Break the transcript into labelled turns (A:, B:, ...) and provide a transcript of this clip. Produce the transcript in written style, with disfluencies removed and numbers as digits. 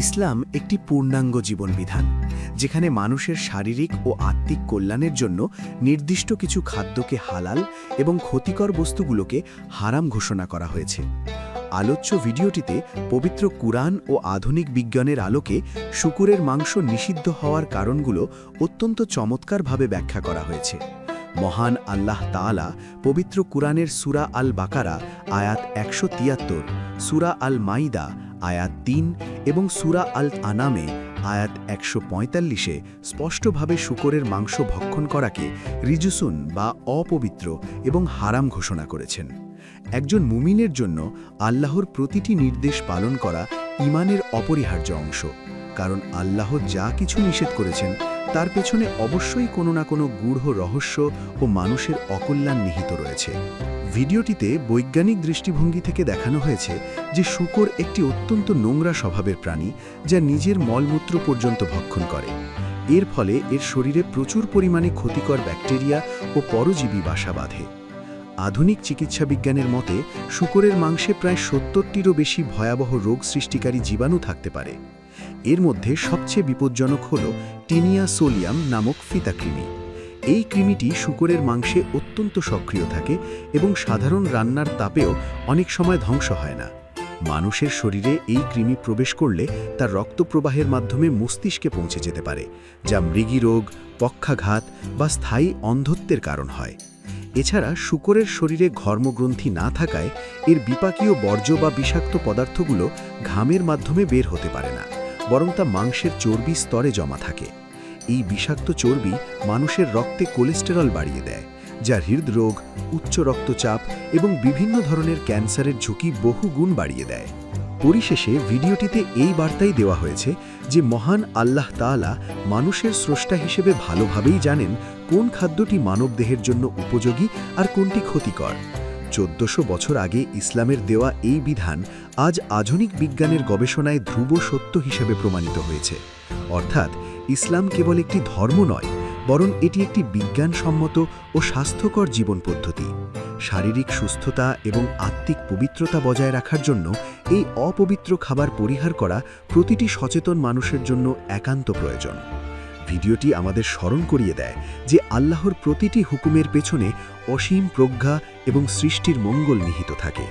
A: ইসলাম একটি পূর্ণাঙ্গ জীবনবিধান যেখানে মানুষের শারীরিক ও আত্মিক কল্যাণের জন্য নির্দিষ্ট কিছু খাদ্যকে হালাল এবং ক্ষতিকর বস্তুগুলোকে হারাম ঘোষণা করা হয়েছে। আলোচ্য ভিডিওটিতে পবিত্র কুরআন ও আধুনিক বিজ্ঞানের আলোকে শূকরের মাংস নিষিদ্ধ হওয়ার কারণগুলো অত্যন্ত চমৎকারভাবে ব্যাখ্যা করা হয়েছে। মহান আল্লাহ তাআলা পবিত্র কুরআনের সূরা আল বাকারা আয়াত ১৭৩, সূরা আল মাইদা আয়াত ৩ এবং সূরা আল আনামে আয়াত ১৪৫-এ স্পষ্টভাবে শূকরের মাংস ভক্ষণ করাকে রিজুসুন বা অপবিত্র এবং হারাম ঘোষণা করেছেন। একজন মুমিনের জন্য আল্লাহর প্রতিটি নির্দেশ পালন করা ঈমানের অপরিহার্য অংশ, কারণ আল্লাহ যা কিছু নিষেধ করেছেন তার পেছনে অবশ্যই কোনো না কোনো গূঢ় রহস্য ও মানুষের অকল্যাণ নিহিত রয়েছে। ভিডিওটিতে বৈজ্ঞানিক দৃষ্টিভঙ্গি থেকে দেখানো হয়েছে যে শূকর একটি অত্যন্ত নোংরা স্বভাবের প্রাণী যা নিজের মলমূত্র পর্যন্ত ভক্ষণ করে। এর ফলে এর শরীরে প্রচুর পরিমাণে ক্ষতিকর ব্যাকটেরিয়া ও পরজীবী বাসা বাঁধে। আধুনিক চিকিৎসা বিজ্ঞানের মতে শূকরের মাংসে প্রায় ৭০টিরও বেশি ভয়াবহ রোগ সৃষ্টিকারী জীবাণু থাকতে পারে। এর মধ্যে সবচেয়ে বিপজ্জনক হল টিনিয়া সোলিয়াম নামক ফিতাকৃমি। এই কৃমিটি শূকরের মাংসে অত্যন্ত সক্রিয় থাকে এবং সাধারণ রান্নার তাপেও অনেক সময় ধ্বংস হয় না। মানুষের শরীরে এই কৃমি প্রবেশ করলে তার রক্তপ্রবাহের মাধ্যমে মস্তিষ্কে পৌঁছে যেতে পারে, যা মৃগীরোগ, পক্ষাঘাত বা স্থায়ী অন্ধত্বের কারণ হয়। এছাড়া শূকরের শরীরে ঘর্মগ্রন্থি না থাকায় এর বিপাকীয় বর্জ্য বা বিষাক্ত পদার্থগুলো ঘামের মাধ্যমে বের হতে পারে না, বরং তা মাংসের চর্বি স্তরে জমা থাকে। এই বিষাক্ত চর্বি মানুষের রক্তে কোলেস্টেরল বাড়িয়ে দেয়, যা হৃদরোগ, উচ্চ রক্তচাপ এবং বিভিন্ন ধরনের ক্যান্সারের ঝুঁকি বহুগুণ বাড়িয়ে দেয়। পরিশেষে ভিডিওটিতে এই বার্তাই দেওয়া হয়েছে যে মহান আল্লাহ তাআলা মানুষের স্রষ্টা হিসেবে ভালোভাবেই জানেন কোন খাদ্যটি মানবদেহের জন্য উপযোগী আর কোনটি ক্ষতিকর। ১৪০০ বছর আগে ইসলামের দেওয়া এই বিধান আজ আধুনিক বিজ্ঞানের গবেষণায় ধ্রুব সত্য হিসেবে প্রমাণিত হয়েছে। অর্থাৎ ইসলাম কেবল একটি ধর্ম নয়, বরং এটি একটি বিজ্ঞানসম্মত ও স্বাস্থ্যকর জীবন পদ্ধতি। শারীরিক সুস্থতা এবং আত্মিক পবিত্রতা বজায় রাখার জন্য এই অপবিত্র খাবার পরিহার করা প্রতিটি সচেতন মানুষের জন্য একান্ত প্রয়োজন। ভিডিওটি আমাদের স্মরণ করিয়ে দেয় যে আল্লাহর প্রতিটি হুকুমের পেছনে অসীম প্রজ্ঞা এবং সৃষ্টির মঙ্গল নিহিত থাকে।